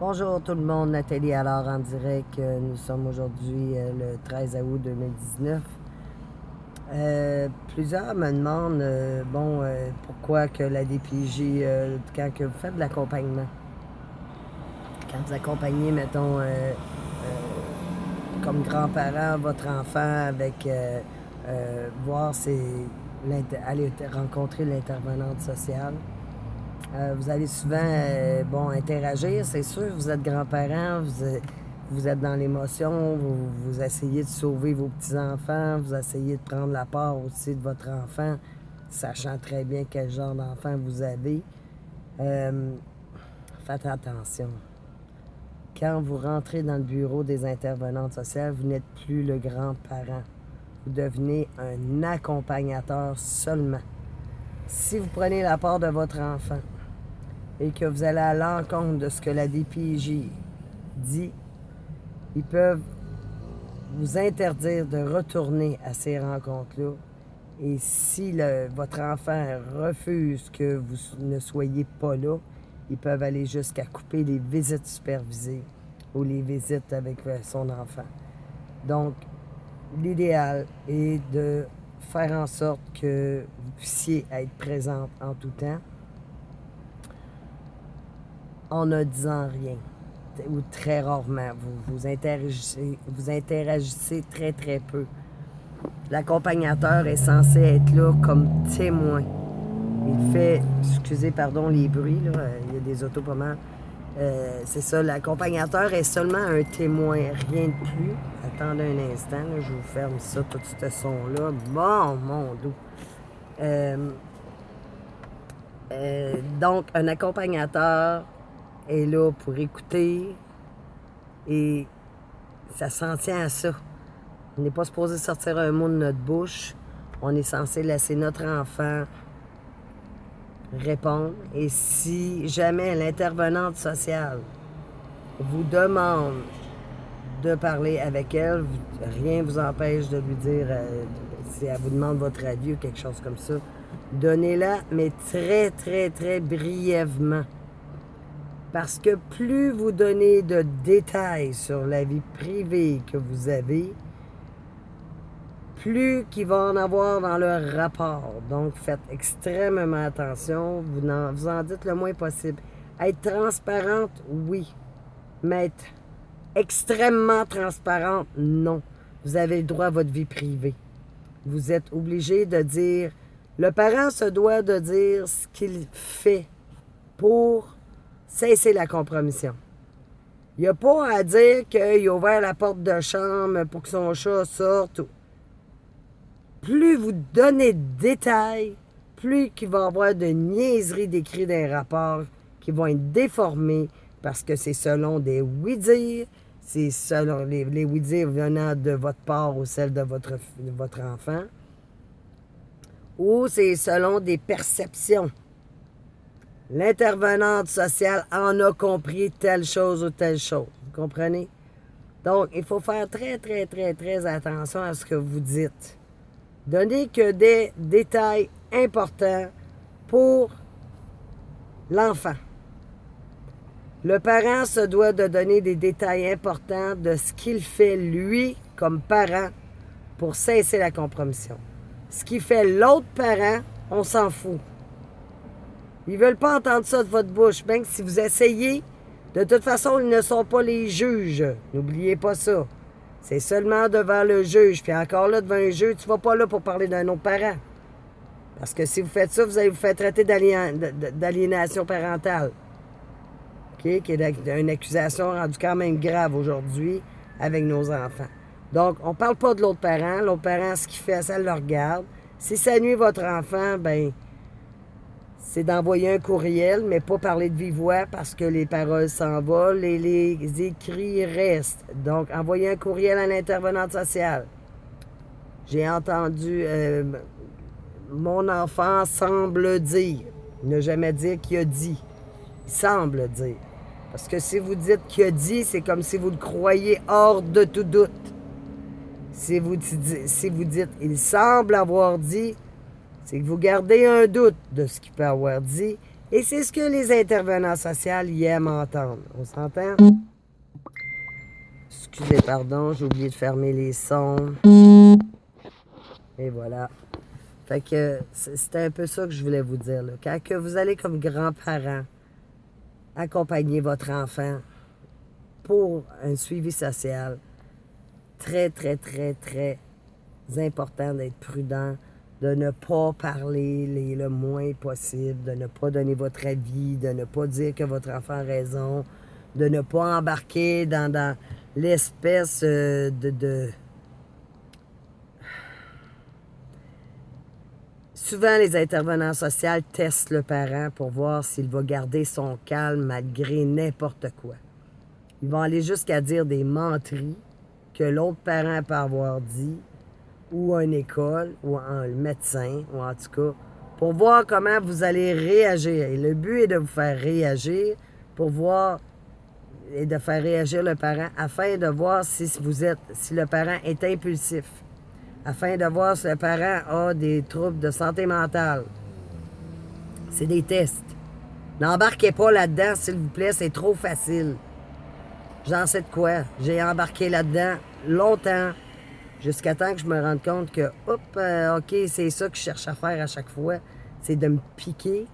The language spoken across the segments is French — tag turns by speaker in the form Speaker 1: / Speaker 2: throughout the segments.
Speaker 1: Bonjour tout le monde, Nathalie alors en direct. Nous sommes aujourd'hui le 13 août 2019. Plusieurs me demandent pourquoi que la DPJ, quand que vous faites de l'accompagnement, quand vous accompagnez, mettons, comme grand-parent, votre enfant avec aller rencontrer l'intervenante sociale. Vous allez souvent interagir, c'est sûr, vous êtes grand-parent, vous êtes dans l'émotion, vous essayez de sauver vos petits-enfants, vous essayez de prendre la part aussi de votre enfant, sachant très bien quel genre d'enfant vous avez. Faites attention. Quand vous rentrez dans le bureau des intervenantes sociales, vous n'êtes plus le grand-parent. Vous devenez un accompagnateur seulement. Si vous prenez la part de votre enfant, et que vous allez à l'encontre de ce que la DPJ dit, ils peuvent vous interdire de retourner à ces rencontres-là. Et si votre enfant refuse que vous ne soyez pas là, ils peuvent aller jusqu'à couper les visites supervisées ou les visites avec son enfant. Donc, l'idéal est de faire en sorte que vous puissiez être présente en tout temps, en ne disant rien, ou très rarement. Vous interagissez très, très peu. L'accompagnateur est censé être là comme témoin. Il fait, les bruits, là, il y a des autos pas mal. C'est ça, l'accompagnateur est seulement un témoin, rien de plus. Attendez un instant, là, je vous ferme ça, tout ce son-là. Bon, mon dos. Donc, un accompagnateur est là pour écouter et ça s'en tient à ça. On n'est pas supposé sortir un mot de notre bouche. On est censé laisser notre enfant répondre. Et si jamais l'intervenante sociale vous demande de parler avec elle, rien ne vous empêche de lui dire, si elle vous demande votre avis ou quelque chose comme ça, donnez-la, mais très, très, très brièvement. Parce que plus vous donnez de détails sur la vie privée que vous avez, plus qu'il va en avoir dans leur rapport. Donc, faites extrêmement attention. Vous en dites le moins possible. Être transparente, oui. Mais être extrêmement transparente, non. Vous avez le droit à votre vie privée. Vous êtes obligé de dire... Le parent se doit de dire ce qu'il fait pour cesser la compromission. Il n'y a pas à dire qu'il a ouvert la porte de chambre pour que son chat sorte. Plus vous donnez de détails, plus il va y avoir de niaiseries décrites dans les rapports qui vont être déformés parce que c'est selon des oui-dire, c'est selon les oui-dire venant de votre part ou celle de votre enfant, ou c'est selon des perceptions. L'intervenante sociale en a compris telle chose ou telle chose. Vous comprenez? Donc, il faut faire très, très, très, très attention à ce que vous dites. Donnez que des détails importants pour l'enfant. Le parent se doit de donner des détails importants de ce qu'il fait, lui, comme parent, pour cesser la compromission. Ce qu'il fait l'autre parent, on s'en fout. Ils ne veulent pas entendre ça de votre bouche. Même si vous essayez, de toute façon, ils ne sont pas les juges. N'oubliez pas ça. C'est seulement devant le juge. Puis encore là, devant un juge, tu ne vas pas là pour parler d'un autre parent. Parce que si vous faites ça, vous allez vous faire traiter d'aliénation parentale. Okay? Qui est une accusation rendue quand même grave aujourd'hui avec nos enfants. Donc, on ne parle pas de l'autre parent. L'autre parent, ce qu'il fait, ça le regarde. Si ça nuit votre enfant, ben c'est d'envoyer un courriel, mais pas parler de vive voix parce que les paroles s'envolent et les écrits restent. Donc, envoyez un courriel à l'intervenante sociale. J'ai entendu mon enfant semble dire. Ne jamais dire qu'il a dit. Il semble dire. Parce que si vous dites qu'il a dit, c'est comme si vous le croyez hors de tout doute. Si vous dites il semble avoir dit, c'est que vous gardez un doute de ce qu'il peut avoir dit Et c'est ce que les intervenants sociaux y aiment entendre. On s'entend? Excusez, pardon, j'ai oublié de fermer les sons. Et voilà. Fait que c'était un peu ça que je voulais vous dire. Là. Quand que vous allez comme grands-parents accompagner votre enfant pour un suivi social, très, très, très, très important d'être prudent, de ne pas parler le moins possible, de ne pas donner votre avis, de ne pas dire que votre enfant a raison, de ne pas embarquer dans l'espèce de... Souvent, les intervenants sociaux testent le parent pour voir s'il va garder son calme malgré n'importe quoi. Ils vont aller jusqu'à dire des menteries que l'autre parent peut avoir dit, ou à une école, ou à un médecin, ou en tout cas, pour voir comment vous allez réagir. Et le but est de vous faire réagir pour voir et de faire réagir le parent afin de voir si le parent est impulsif, afin de voir si le parent a des troubles de santé mentale. C'est des tests. N'embarquez pas là-dedans, s'il vous plaît, c'est trop facile. J'en sais de quoi. J'ai embarqué là-dedans longtemps, jusqu'à temps que je me rende compte que, OK, c'est ça que je cherche à faire à chaque fois, c'est de me piquer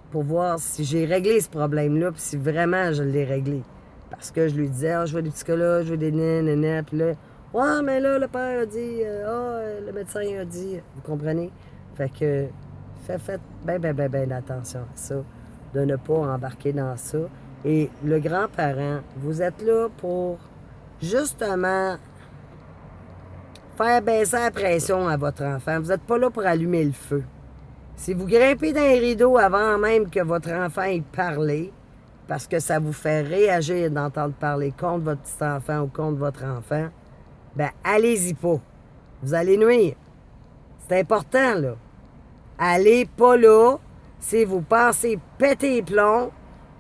Speaker 1: pour voir si j'ai réglé ce problème-là, puis si vraiment je l'ai réglé. Parce que je lui disais, je veux des psychologues, je veux des nénénés, puis là, ouais, mais là, le père a dit, le médecin a dit, vous comprenez? Fait que, faites bien attention à ça, de ne pas embarquer dans ça. Et le grand-parent, vous êtes là pour, justement, faire baisser la pression à votre enfant. Vous n'êtes pas là pour allumer le feu. Si vous grimpez dans les rideaux avant même que votre enfant ait parlé, parce que ça vous fait réagir d'entendre parler contre votre petit enfant ou contre votre enfant, ben allez-y pas. Vous allez nuire. C'est important, là. Allez pas là si vous pensez péter les plombs,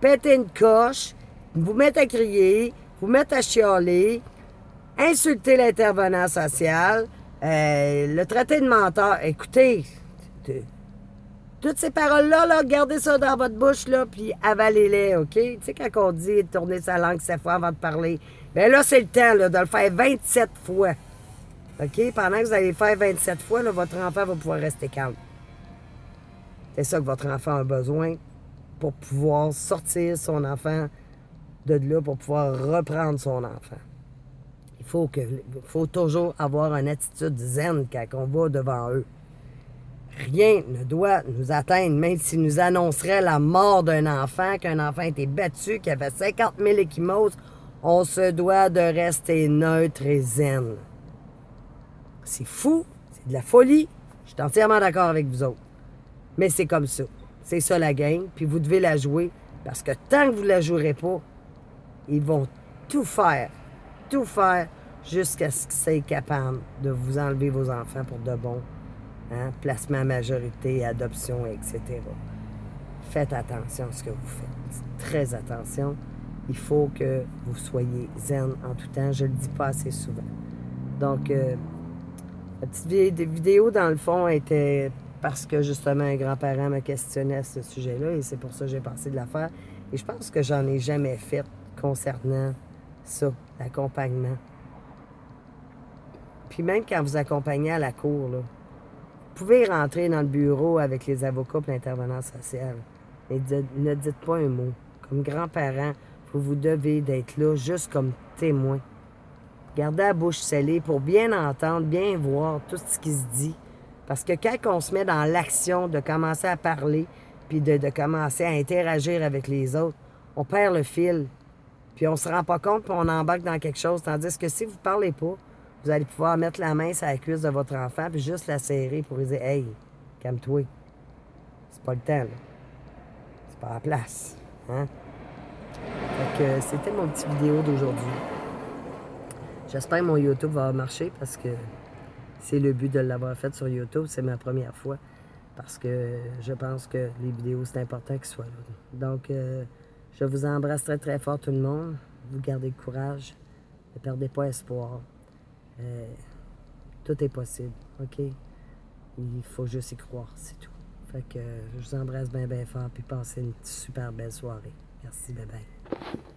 Speaker 1: péter une coche, vous mettre à crier, vous mettre à chialer, insulter l'intervenant social, le traiter de menteur. Écoutez, toutes ces paroles-là, là, gardez ça dans votre bouche, là, puis avalez-les, OK? Tu sais, quand on dit tourner sa langue 7 fois avant de parler, bien là, c'est le temps, là, de le faire 27 fois. OK? Pendant que vous allez le faire 27 fois, là, votre enfant va pouvoir rester calme. C'est ça que votre enfant a besoin pour pouvoir sortir son enfant de là, pour pouvoir reprendre son enfant. Il faut toujours avoir une attitude zen quand on va devant eux. Rien ne doit nous atteindre, même s'il nous annoncerait la mort d'un enfant, qu'un enfant a été battu, qu'il avait 50 000 ecchymoses, on se doit de rester neutre et zen. C'est fou, c'est de la folie. Je suis entièrement d'accord avec vous autres. Mais c'est comme ça. C'est ça la game, puis vous devez la jouer, parce que tant que vous ne la jouerez pas, ils vont tout faire jusqu'à ce qu'ils soient capables de vous enlever vos enfants pour de bon. Hein? Placement à majorité, adoption, etc. Faites attention à ce que vous faites. Très attention. Il faut que vous soyez zen en tout temps. Je ne le dis pas assez souvent. Donc, la petite vidéo, dans le fond, était parce que, justement, un grand-parent me questionnait à ce sujet-là et c'est pour ça que j'ai pensé de la faire. Et je pense que j'en ai jamais fait concernant ça, l'accompagnement. Puis même quand vous accompagnez à la cour, là, vous pouvez rentrer dans le bureau avec les avocats et l'intervenant social. Mais ne dites pas un mot. Comme grand-parent, vous devez d'être là juste comme témoin. Gardez la bouche scellée pour bien entendre, bien voir tout ce qui se dit. Parce que quand on se met dans l'action de commencer à parler, puis de commencer à interagir avec les autres, on perd le fil. Puis on se rend pas compte, puis on embarque dans quelque chose. Tandis que si vous parlez pas, vous allez pouvoir mettre la main sur la cuisse de votre enfant, puis juste la serrer pour lui dire « Hey, calme-toi. C'est pas le temps, là. C'est pas la place. » Hein? Fait que c'était mon petit vidéo d'aujourd'hui. J'espère que mon YouTube va marcher parce que c'est le but de l'avoir fait sur YouTube. C'est ma première fois parce que je pense que les vidéos, c'est important qu'elles soient là. Donc, je vous embrasse très, très fort tout le monde. Vous gardez le courage. Ne perdez pas espoir. Tout est possible, OK? Il faut juste y croire, c'est tout. Fait que je vous embrasse bien, bien fort, puis passez une super belle soirée. Merci, bye bye.